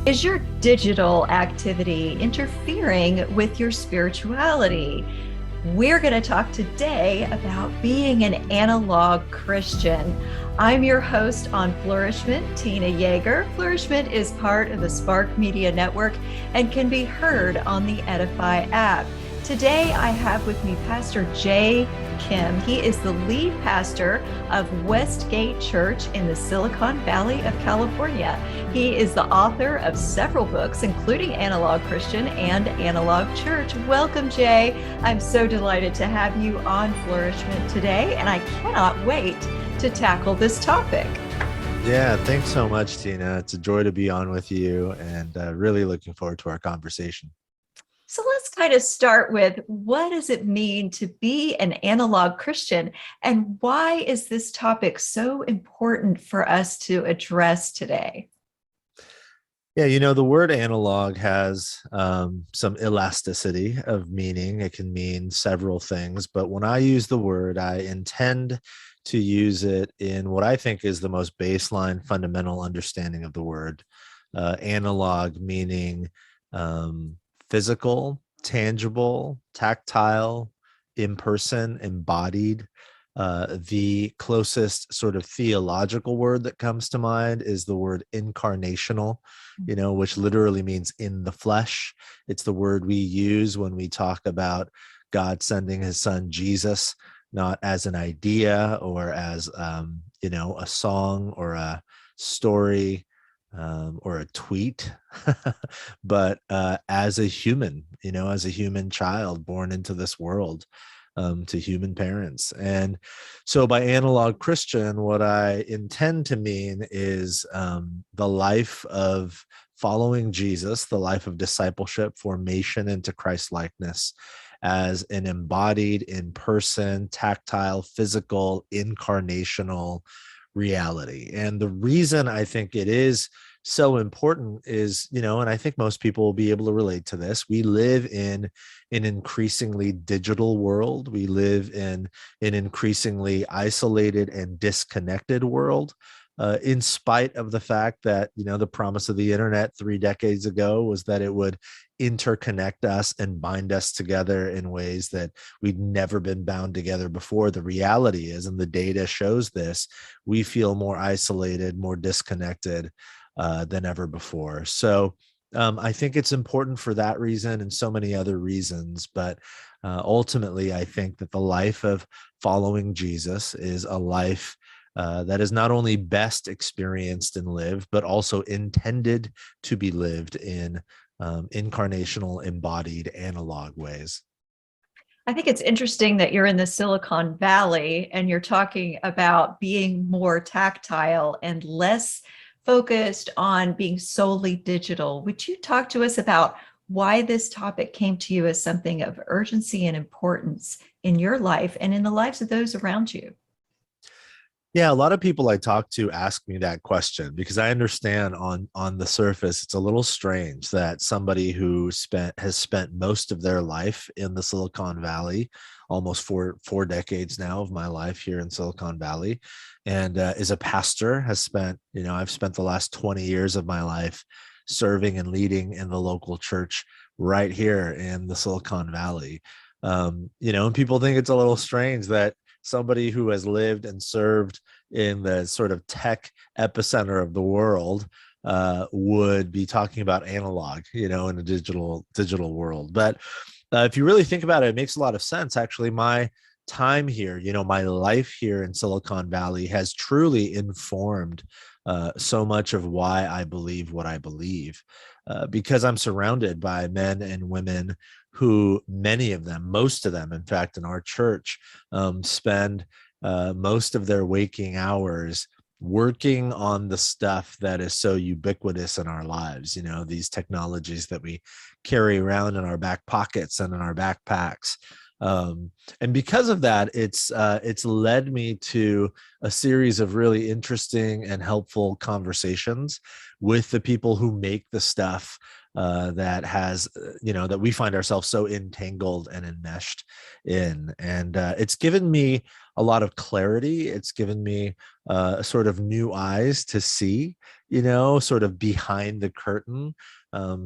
Is your digital activity interfering with your spirituality? We're going to talk today about being an analog Christian. I'm your host on Flourish-Meant, Tina Yeager. Flourish-Meant is part of the Spark Media Network and can be heard on the Edify app. Today, I have with me Pastor Jay Kim. He is the lead pastor of WestGate Church in the Silicon Valley of California. He is the author of several books, including Analog Christian and Analog Church. Welcome, Jay. I'm so delighted to have you on Flourish-Meant today, and I cannot wait to tackle this topic. Yeah, thanks so much, Tina. It's a joy to be on with you, and really looking forward to our conversation. So let's kind of start with, what does it mean to be an analog Christian, and why is this topic so important for us to address today? Yeah, the word analog has some elasticity of meaning. It can mean several things, but when I use the word, I intend to use it in what I think is the most baseline, fundamental understanding of the word. Analog meaning physical, tangible, tactile, in-person, embodied. The closest sort of theological word that comes to mind is the word incarnational, which literally means in the flesh. It's the word we use when we talk about God sending his son Jesus, not as an idea or as, a song or a story, or a tweet, but as a human, as a human child born into this world, to human parents. And so by analog Christian, what I intend to mean is the life of following Jesus, the life of discipleship, formation into Christ-likeness as an embodied, in-person, tactile, physical, incarnational reality. And the reason I think it is so important is, and I think most people will be able to relate to this. We live in an increasingly digital world. We live in an increasingly isolated and disconnected world. In spite of the fact that, the promise of the internet 3 decades ago was that it would interconnect us and bind us together in ways that we'd never been bound together before. The reality is, and the data shows this, we feel more isolated, more disconnected than ever before. So I think it's important for that reason and so many other reasons. But ultimately, I think that the life of following Jesus is a life that is not only best experienced and lived, but also intended to be lived in incarnational, embodied, analog ways. I think it's interesting that you're in the Silicon Valley and you're talking about being more tactile and less focused on being solely digital. Would you talk to us about why this topic came to you as something of urgency and importance in your life and in the lives of those around you? Yeah, a lot of people I talk to ask me that question because I understand on the surface it's a little strange that somebody who has spent most of their life in the Silicon Valley, almost four decades now of my life here in Silicon Valley, and is a pastor, has spent, I've spent the last 20 years of my life serving and leading in the local church right here in the Silicon Valley. And people think it's a little strange that somebody who has lived and served in the sort of tech epicenter of the world would be talking about analog, in a digital world. But if you really think about it, it makes a lot of sense. Actually, my time here, my life here in Silicon Valley has truly informed so much of why I believe what I believe, because I'm surrounded by men and women who, many of them, most of them, in fact, in our church, spend most of their waking hours working on the stuff that is so ubiquitous in our lives, these technologies that we carry around in our back pockets and in our backpacks. And because of that, it's led me to a series of really interesting and helpful conversations with the people who make the stuff that has, that we find ourselves so entangled and enmeshed in. And it's given me a lot of clarity. It's given me a sort of new eyes to see, sort of behind the curtain,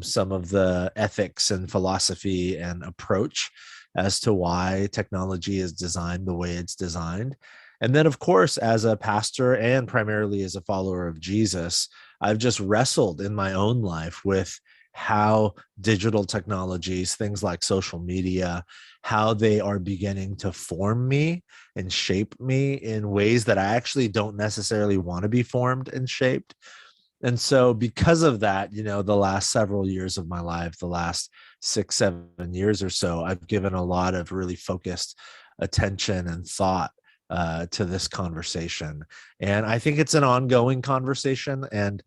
some of the ethics and philosophy and approach as to why technology is designed the way it's designed. And then, of course, as a pastor and primarily as a follower of Jesus, I've just wrestled in my own life with how digital technologies, things like social media, how they are beginning to form me and shape me in ways that I actually don't necessarily want to be formed and shaped. And so because of that, the last several years of my life, the last 6, 7 years or so, I've given a lot of really focused attention and thought to this conversation. And I think it's an ongoing conversation. And,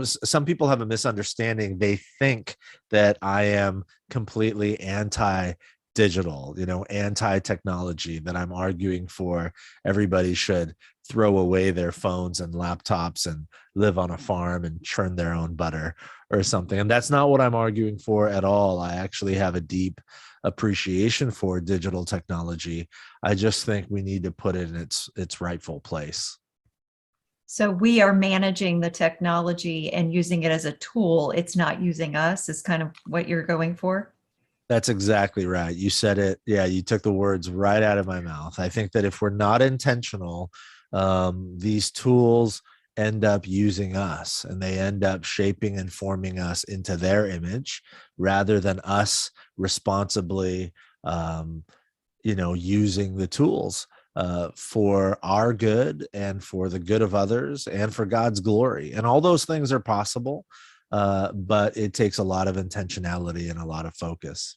some people have a misunderstanding. They think that I am completely anti-digital, anti-technology, that I'm arguing for everybody should throw away their phones and laptops and live on a farm and churn their own butter or something. And that's not what I'm arguing for at all. I actually have a deep appreciation for digital technology. I just think we need to put it in its rightful place. So we are managing the technology and using it as a tool. It's not using us, is kind of what you're going for. That's exactly right. You said it. Yeah, you took the words right out of my mouth. I think that if we're not intentional, these tools end up using us, and they end up shaping and forming us into their image rather than us responsibly, using the tools for our good and for the good of others and for God's glory. And all those things are possible, but it takes a lot of intentionality and a lot of focus.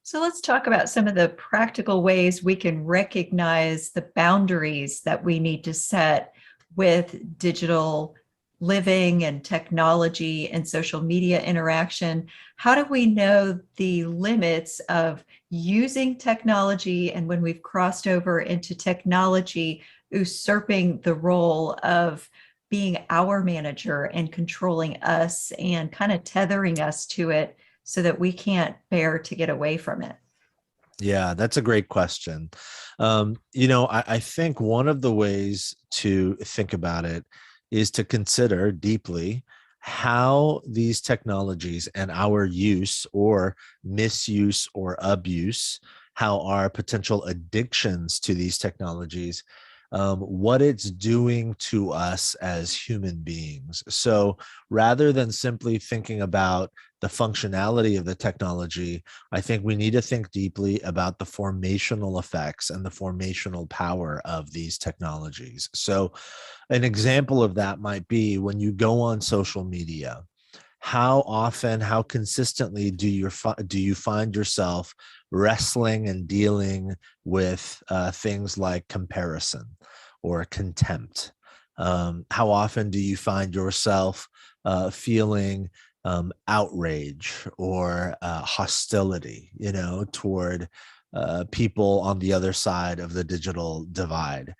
So let's talk about some of the practical ways we can recognize the boundaries that we need to set with digital living and technology and social media interaction. How do we know the limits of using technology, and when we've crossed over into technology usurping the role of being our manager and controlling us and kind of tethering us to it so that we can't bear to get away from it? Yeah, that's a great question. I think one of the ways to think about it is to consider deeply how these technologies and our use or misuse or abuse, how our potential addictions to these technologies, what it's doing to us as human beings. So rather than simply thinking about the functionality of the technology, I think we need to think deeply about the formational effects and the formational power of these technologies. So an example of that might be when you go on social media. How often, how consistently do you find yourself wrestling and dealing with things like comparison or contempt? How often do you find yourself feeling outrage or hostility, toward people on the other side of the digital divide?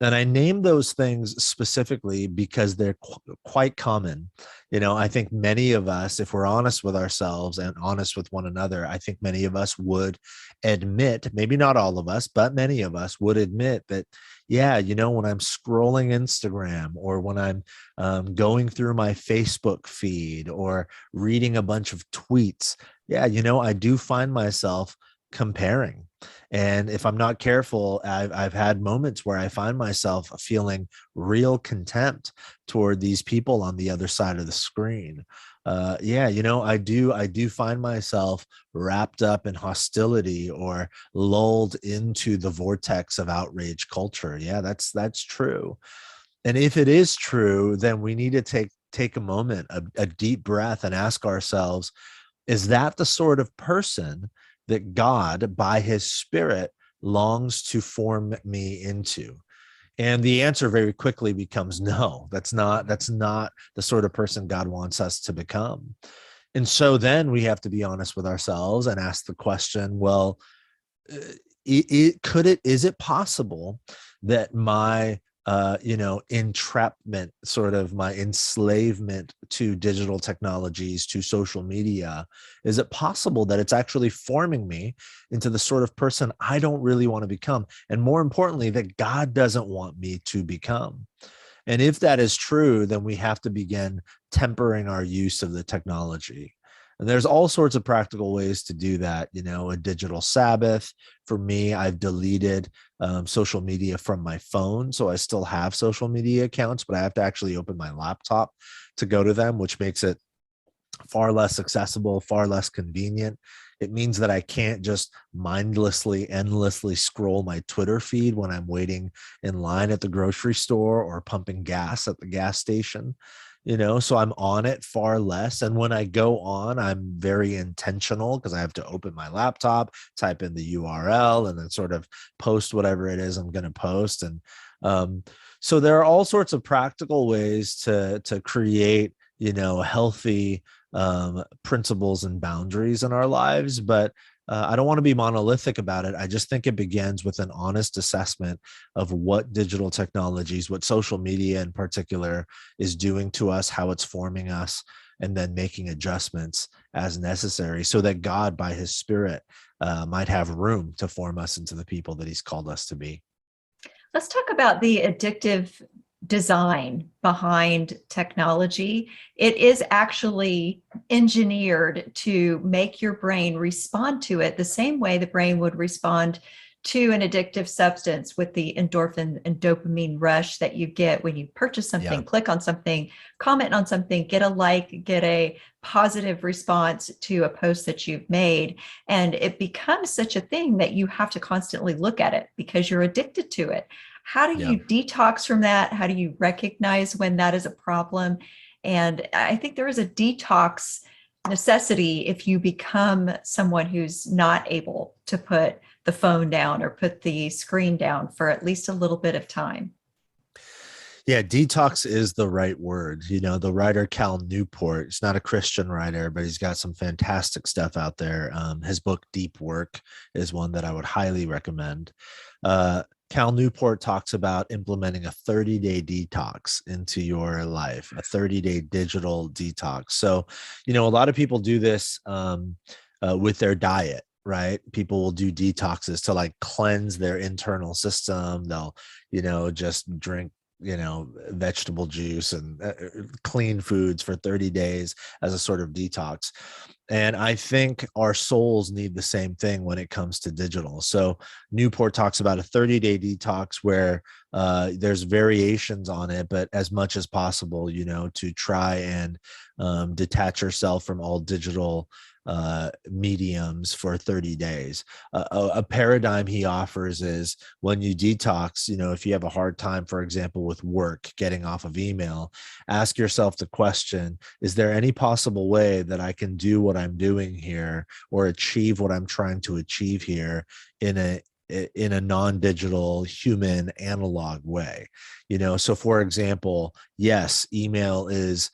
And I name those things specifically because they're quite common. I think many of us, if we're honest with ourselves and honest with one another, I think many of us would admit, maybe not all of us, but many of us would admit that, yeah, when I'm scrolling Instagram or when I'm going through my Facebook feed or reading a bunch of tweets, yeah, I do find myself comparing. And if I'm not careful, I've had moments where I find myself feeling real contempt toward these people on the other side of the screen. I do find myself wrapped up in hostility or lulled into the vortex of outrage culture. Yeah, that's true. And if it is true, then we need to take a moment, a deep breath, and ask ourselves, is that the sort of person that God, by his Spirit, longs to form me into? And the answer very quickly becomes no. That's not the sort of person God wants us to become. And so then we have to be honest with ourselves and ask the question, well, uh, is it possible that my entrapment, sort of my enslavement to digital technologies, to social media, is it possible that it's actually forming me into the sort of person I don't really want to become? And more importantly, that God doesn't want me to become. And if that is true, then we have to begin tempering our use of the technology. And there's all sorts of practical ways to do that. A digital Sabbath. For me, I've deleted social media from my phone. So I still have social media accounts, but I have to actually open my laptop to go to them, which makes it far less accessible, far less convenient. It means that I can't just mindlessly, endlessly scroll my Twitter feed when I'm waiting in line at the grocery store or pumping gas at the gas station. So I'm on it far less. And when I go on, I'm very intentional because I have to open my laptop, type in the URL, and then sort of post whatever it is I'm going to post. And so there are all sorts of practical ways to create, healthy principles and boundaries in our lives. But I don't want to be monolithic about it. I just think it begins with an honest assessment of what digital technologies, what social media in particular is doing to us, how it's forming us, and then making adjustments as necessary so that God, by his Spirit, might have room to form us into the people that he's called us to be. Let's talk about the addictive design behind technology. It is actually engineered to make your brain respond to it the same way the brain would respond to an addictive substance, with the endorphin and dopamine rush that you get when you purchase something, click on something, comment on something, get a like, get a positive response to a post that you've made. And it becomes such a thing that you have to constantly look at it because you're addicted to it. How do you detox from that? How do you recognize when that is a problem? And I think there is a detox necessity if you become someone who's not able to put the phone down or put the screen down for at least a little bit of time. Yeah, detox is the right word. The writer Cal Newport, he's not a Christian writer, but he's got some fantastic stuff out there. His book, Deep Work, is one that I would highly recommend. Cal Newport talks about implementing a 30-day detox into your life, a 30-day digital detox. So, a lot of people do this with their diet, right? People will do detoxes to like cleanse their internal system. They'll, just drink vegetable juice and clean foods for 30 days as a sort of detox. And I think our souls need the same thing when it comes to digital. So Newport talks about a 30-day detox where there's variations on it, but as much as possible, to try and detach yourself from all digital mediums for 30 days. A paradigm he offers is when you detox, if you have a hard time, for example, with work, getting off of email, ask yourself the question, is there any possible way that I can do what I'm doing here or achieve what I'm trying to achieve here in a non-digital human analog way? So for example, yes, email is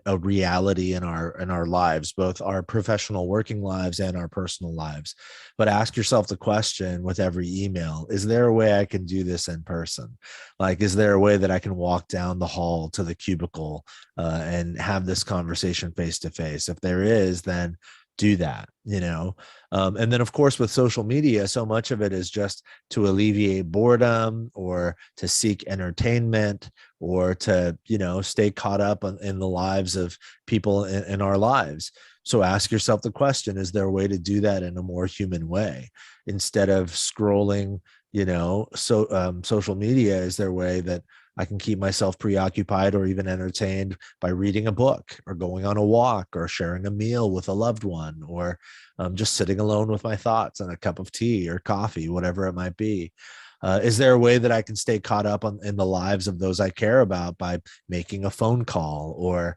a reality in our lives, both our professional working lives and our personal lives. But ask yourself the question with every email, is there a way I can do this in person? Like, is there a way that I can walk down the hall to the cubicle and have this conversation face to face? If there is, then do that, and then of course with social media, so much of it is just to alleviate boredom or to seek entertainment or to, stay caught up in the lives of people in our lives. So ask yourself the question, is there a way to do that in a more human way? Instead of scrolling, social media, is there a way that I can keep myself preoccupied or even entertained by reading a book or going on a walk or sharing a meal with a loved one or just sitting alone with my thoughts and a cup of tea or coffee, whatever it might be? Is there a way that I can stay caught up in the lives of those I care about by making a phone call or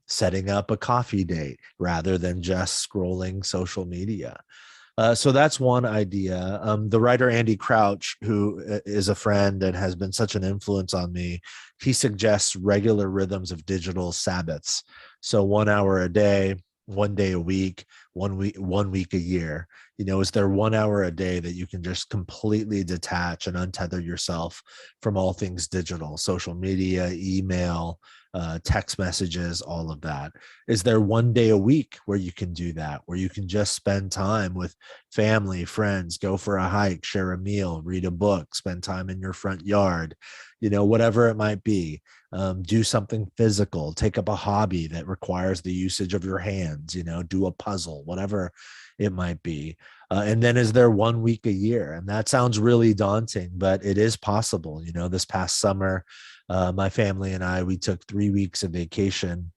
setting up a coffee date rather than just scrolling social media? So that's one idea. The writer Andy Crouch, who is a friend and has been such an influence on me, he suggests regular rhythms of digital Sabbaths. So 1 hour a day, 1 day a week, 1 week a year? Is there 1 hour a day that you can just completely detach and untether yourself from all things digital, social media, email, text messages, all of that? Is there one day a week where you can do that, where you can just spend time with family, friends, go for a hike, share a meal, read a book, spend time in your front yard, whatever it might be? Do something physical, take up a hobby that requires the usage of your hands, do a puzzle, whatever it might be. And then is there 1 week a year? And that sounds really daunting, but it is possible. This past summer, my family and we took 3 weeks of vacation.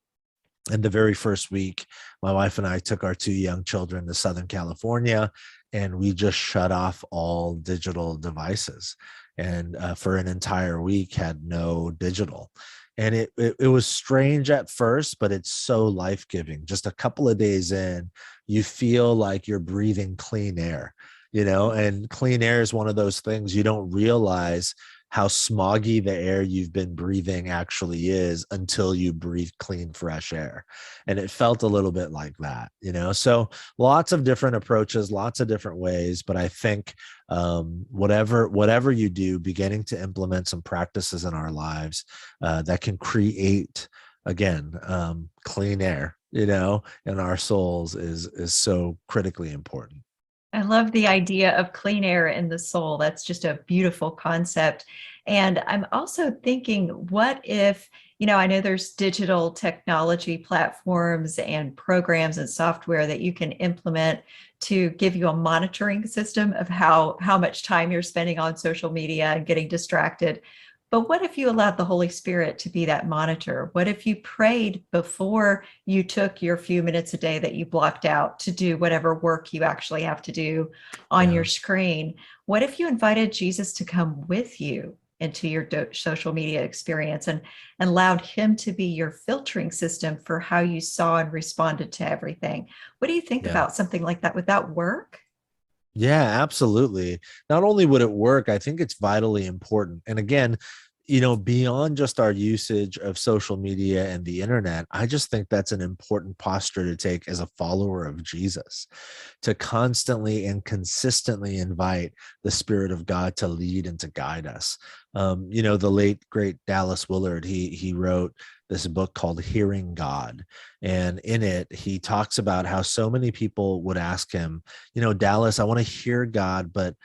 And the very first week, my wife and I took our 2 young children to Southern California, and we just shut off all digital devices. And for an entire week, had no digital. And it was strange at first, but it's so life-giving. Just a couple of days in, you feel like you're breathing clean air, and clean air is one of those things you don't realize how smoggy the air you've been breathing actually is until you breathe clean, fresh air. And it felt a little bit like that, So lots of different approaches, lots of different ways. But I think whatever you do, beginning to implement some practices in our lives that can create, again, clean air, in our souls is so critically important. I love the idea of clean air in the soul. That's just a beautiful concept. And I'm also thinking, what if, I know there's digital technology platforms and programs and software that you can implement to give you a monitoring system of how much time you're spending on social media and getting distracted. But what if you allowed the Holy Spirit to be that monitor? What if you prayed before you took your few minutes a day that you blocked out to do whatever work you actually have to do on Yeah. your screen? What if you invited Jesus to come with you into your social media experience and allowed him to be your filtering system for how you saw and responded to everything? What do you think Yeah. about something like that? Would that work? Yeah, absolutely. Not only would it work, I think it's vitally important. And again, beyond just our usage of social media and the internet, I just think that's an important posture to take as a follower of Jesus, to constantly and consistently invite the Spirit of God to lead and to guide us. The late great Dallas Willard, he wrote this book called Hearing God. And in it, he talks about how so many people would ask him, Dallas, I want to hear God, but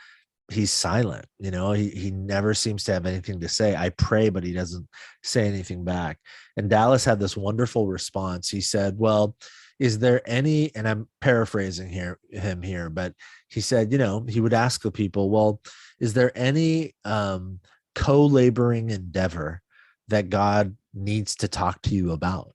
he's silent. He never seems to have anything to say. I pray, but he doesn't say anything back. And Dallas had this wonderful response. He said, well, is there any, and I'm paraphrasing him here, but he said, he would ask the people, well, is there any co-laboring endeavor that God needs to talk to you about?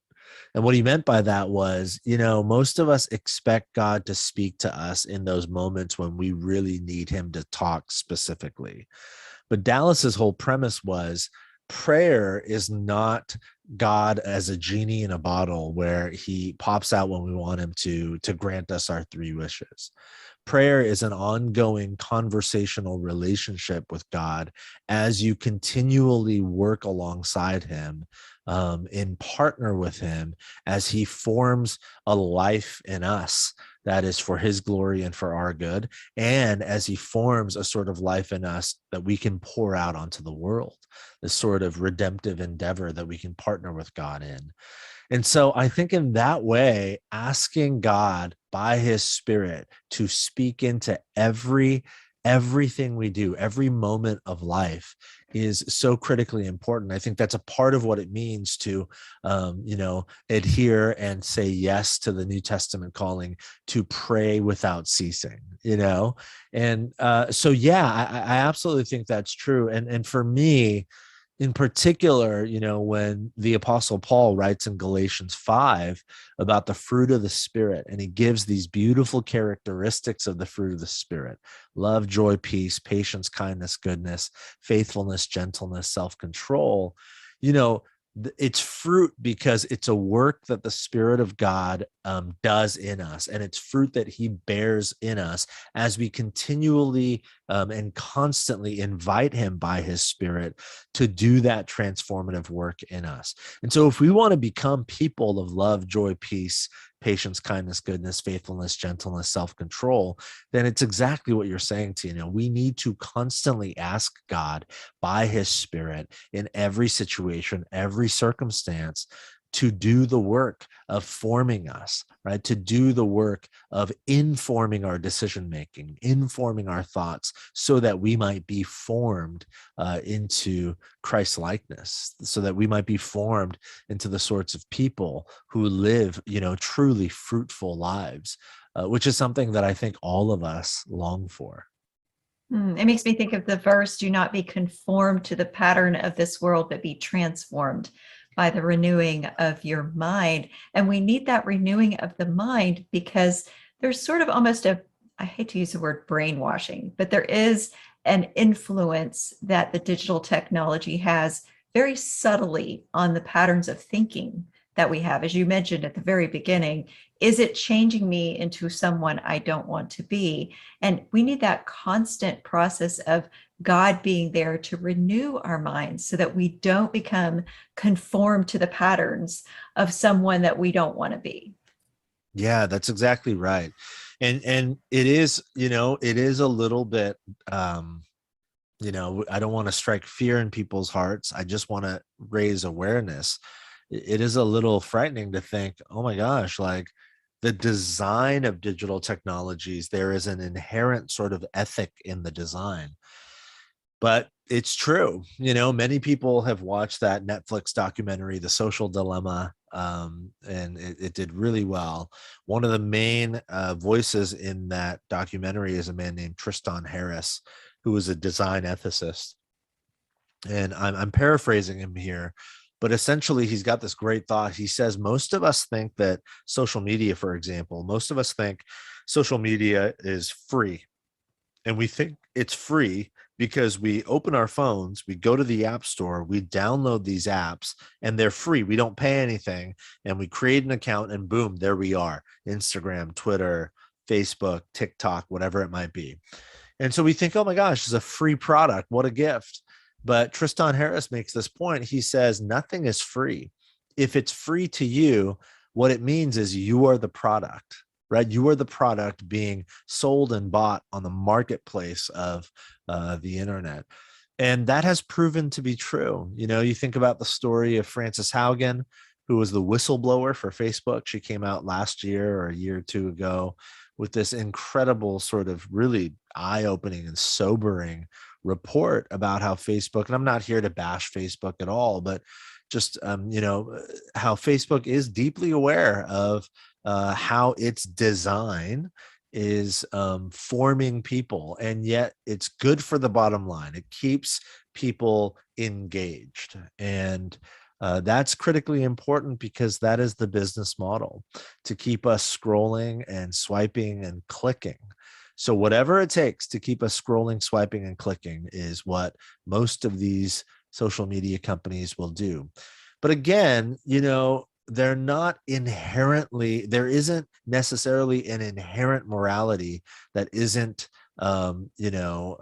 And what he meant by that was, most of us expect God to speak to us in those moments when we really need him to talk specifically. But Dallas's whole premise was prayer is not God as a genie in a bottle where he pops out when we want him to grant us our 3 wishes. Prayer is an ongoing conversational relationship with God as you continually work alongside him, in partner with him as he forms a life in us that is for his glory and for our good, and as he forms a sort of life in us that we can pour out onto the world, this sort of redemptive endeavor that we can partner with God in. And so I think in that way, asking God by his Spirit to speak into everything we do, every moment of life, is so critically important. I think that's a part of what it means to, adhere and say yes to the New Testament calling to pray without ceasing, And yeah, I absolutely think that's true. And for me, in particular, when the Apostle Paul writes in Galatians 5 about the fruit of the Spirit, and he gives these beautiful characteristics of the fruit of the Spirit: love, joy, peace, patience, kindness, goodness, faithfulness, gentleness, self-control. It's fruit because it's a work that the Spirit of God does in us, and it's fruit that he bears in us as we continually and constantly invite him by his Spirit to do that transformative work in us. And so if we want to become people of love, joy, peace, patience, kindness, goodness, faithfulness, gentleness, self-control, then it's exactly what you're saying, Tina. We need to constantly ask God by his Spirit in every situation, every circumstance, to do the work of forming us, right? To do the work of informing our decision making, informing our thoughts, so that we might be formed into Christ likeness, so that we might be formed into the sorts of people who live, truly fruitful lives, which is something that I think all of us long for. It makes me think of the verse, do not be conformed to the pattern of this world, but be transformed by the renewing of your mind. And we need that renewing of the mind because there's sort of almost I hate to use the word brainwashing, but there is an influence that the digital technology has very subtly on the patterns of thinking that we have. As you mentioned at the very beginning, is it changing me into someone I don't want to be? And we need that constant process of God being there to renew our minds so that we don't become conformed to the patterns of someone that we don't want to be. Yeah, that's exactly right. And it is, it is a little bit, I don't want to strike fear in people's hearts. I just want to raise awareness. It is a little frightening to think, oh my gosh, like the design of digital technologies, there is an inherent sort of ethic in the design. But it's true. Many people have watched that Netflix documentary, The Social Dilemma, and it did really well. One of the main voices in that documentary is a man named Tristan Harris, who is a design ethicist. And I'm paraphrasing him here, but essentially he's got this great thought. He says, most of us think that social media, for example, most of us think social media is free. And we think it's free because we open our phones, we go to the app store, we download these apps, and they're free. We don't pay anything. And we create an account, and boom, there we are. Instagram, Twitter, Facebook, TikTok, whatever it might be. And so we think, oh my gosh, it's a free product. What a gift. But Tristan Harris makes this point. He says, nothing is free. If it's free to you, what it means is you are the product, right? You are the product being sold and bought on the marketplace of the internet. And that has proven to be true. You think about the story of Frances Haugen, who was the whistleblower for Facebook. She came out last year or a year or two ago with this incredible sort of really eye-opening and sobering report about how Facebook, and I'm not here to bash Facebook at all, but just, how Facebook is deeply aware of how its design is forming people, and yet it's good for the bottom line. It keeps people engaged, and that's critically important because that is the business model, to keep us scrolling and swiping and clicking. So whatever it takes to keep us scrolling, swiping, and clicking is what most of these social media companies will do. But again, they're not inherently, there isn't necessarily an inherent morality that isn't malleable.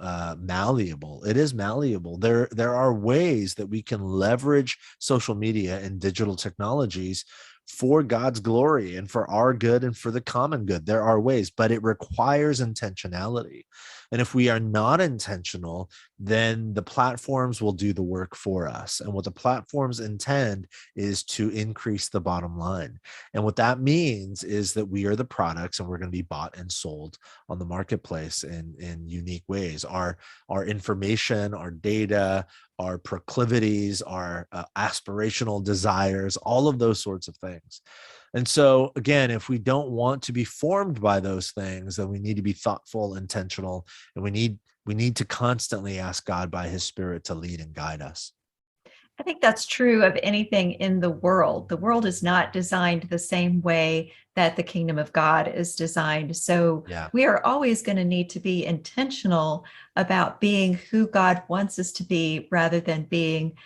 It is malleable. There are ways that we can leverage social media and digital technologies for God's glory and for our good and for the common good. There are ways, but it requires intentionality. And if we are not intentional, then the platforms will do the work for us. And what the platforms intend is to increase the bottom line. And what that means is that we are the products, and we're going to be bought and sold on the marketplace in unique ways. Our information, our data, our proclivities, our aspirational desires, all of those sorts of things. And so, again, if we don't want to be formed by those things, then we need to be thoughtful, intentional, and we need to constantly ask God by his Spirit to lead and guide us. I think that's true of anything in the world. The world is not designed the same way that the kingdom of God is designed. So Yeah. we are always going to need to be intentional about being who God wants us to be rather than being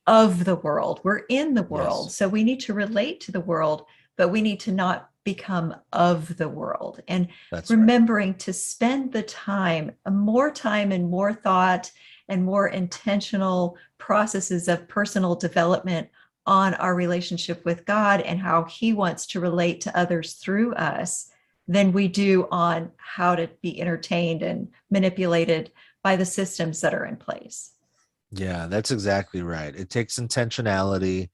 of the world. We're in the world. Yes. So we need to relate to the world, but we need to not become of the world. And That's right. remembering to spend the time and more thought and more intentional processes of personal development on our relationship with God and how he wants to relate to others through us than we do on how to be entertained and manipulated by the systems that are in place. Yeah, that's exactly right. It takes intentionality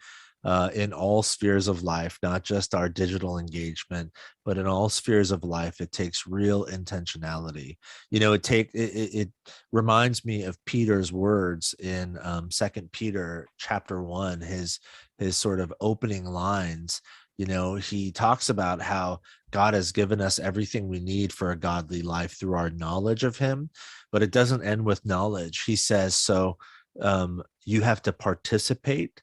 in all spheres of life, not just our digital engagement, but in all spheres of life. It takes real intentionality. It reminds me of Peter's words in 2 Peter chapter 1, his sort of opening lines. He talks about how God has given us everything we need for a godly life through our knowledge of him, but it doesn't end with knowledge. He says, so you have to participate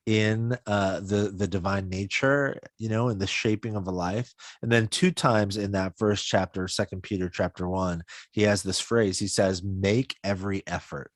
in the divine nature, in the shaping of a life. And then 2 times in that first chapter, 2 Peter chapter 1, he has this phrase. He says, make every effort.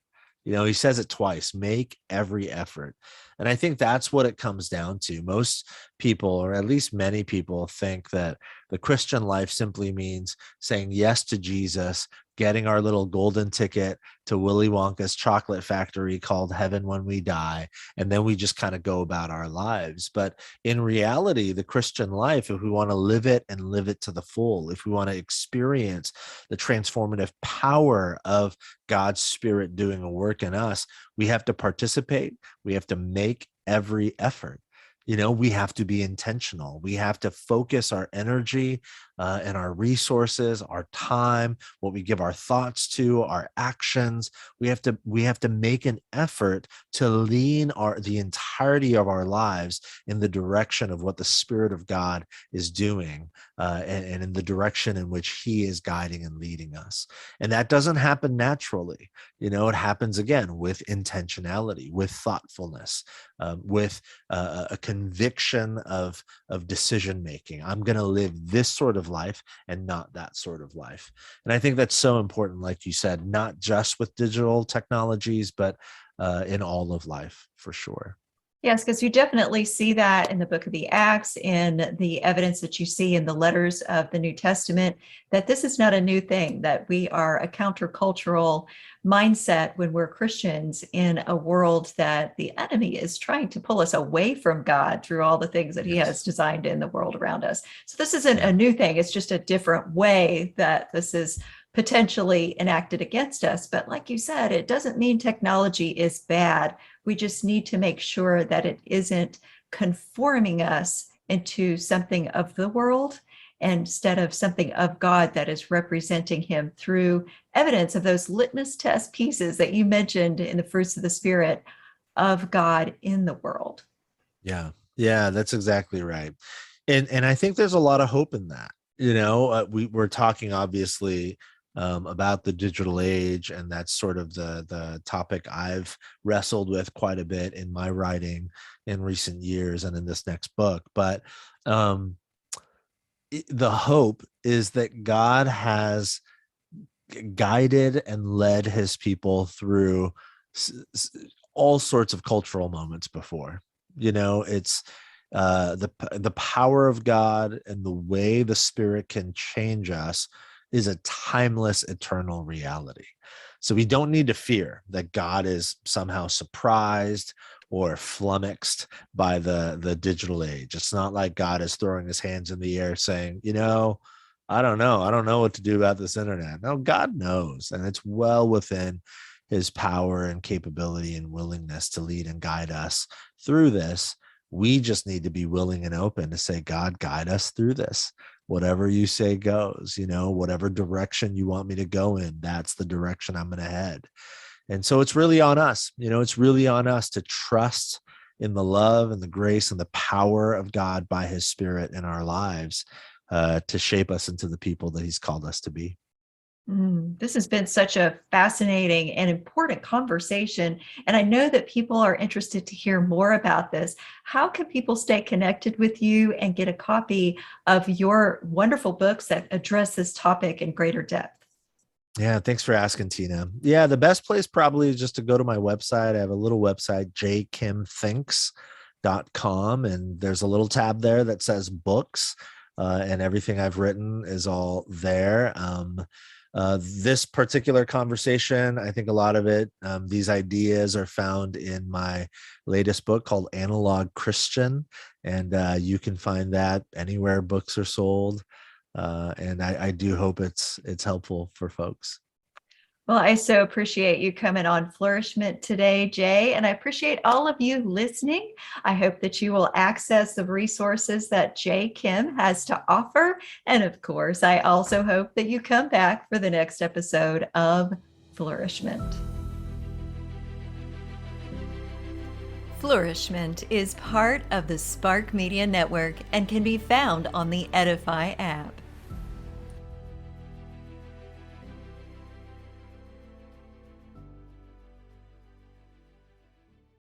He says it twice, make every effort. And I think that's what it comes down to. Most people, or at least many people, think that the Christian life simply means saying yes to Jesus, getting our little golden ticket to Willy Wonka's chocolate factory called heaven when we die, and then we just kind of go about our lives. But in reality, the Christian life, if we want to live it and live it to the full, if we want to experience the transformative power of God's Spirit doing a work in us, we have to participate. We have to make every effort. We have to be intentional. We have to focus our energy and our resources, our time, what we give our thoughts to, our actions. We have to make an effort to lean the entirety of our lives in the direction of what the Spirit of God is doing, and in the direction in which he is guiding and leading us. And that doesn't happen naturally. It happens again with intentionality, with thoughtfulness, with a conviction of decision making. I'm going to live this sort of life and not that sort of life. And I think that's so important, like you said, not just with digital technologies, but in all of life, for sure. Yes, because you definitely see that in the book of the Acts, in the evidence that you see in the letters of the New Testament, that this is not a new thing, that we are a countercultural mindset when we're Christians in a world that the enemy is trying to pull us away from God through all the things that he has Yes. designed in the world around us. So this isn't Yeah. a new thing. It's just a different way that this is potentially enacted against us. But like you said, it doesn't mean technology is bad. We just need to make sure that it isn't conforming us into something of the world instead of something of God that is representing him through evidence of those litmus test pieces that you mentioned in the fruits of the Spirit of God in the world. Yeah. Yeah, that's exactly right. And I think there's a lot of hope in that. We're talking obviously about the digital age, and that's sort of the topic I've wrestled with quite a bit in my writing in recent years and in this next book. But the hope is that God has guided and led his people through all sorts of cultural moments before. It's the power of God and the way the Spirit can change us is a timeless, eternal reality. So we don't need to fear that God is somehow surprised or flummoxed by the digital age. It's not like God is throwing his hands in the air saying, I don't know. I don't know what to do about this internet. No, God knows. And it's well within his power and capability and willingness to lead and guide us through this. We just need to be willing and open to say, God, guide us through this. Whatever you say goes, whatever direction you want me to go in, that's the direction I'm going to head. And so it's really on us. It's really on us to trust in the love and the grace and the power of God by his Spirit in our lives, to shape us into the people that he's called us to be. This has been such a fascinating and important conversation. And I know that people are interested to hear more about this. How can people stay connected with you and get a copy of your wonderful books that address this topic in greater depth? Yeah, thanks for asking, Tina. Yeah, the best place probably is just to go to my website. I have a little website, jkimthinks.com. and there's a little tab there that says books, and everything I've written is all there. This particular conversation, I think a lot of it, these ideas are found in my latest book called Analog Christian, and you can find that anywhere books are sold. And I do hope it's helpful for folks. Well, I so appreciate you coming on Flourish-Meant today, Jay, and I appreciate all of you listening. I hope that you will access the resources that Jay Kim has to offer. And of course, I also hope that you come back for the next episode of Flourish-Meant. Flourish-Meant is part of the Spark Media Network and can be found on the Edify app.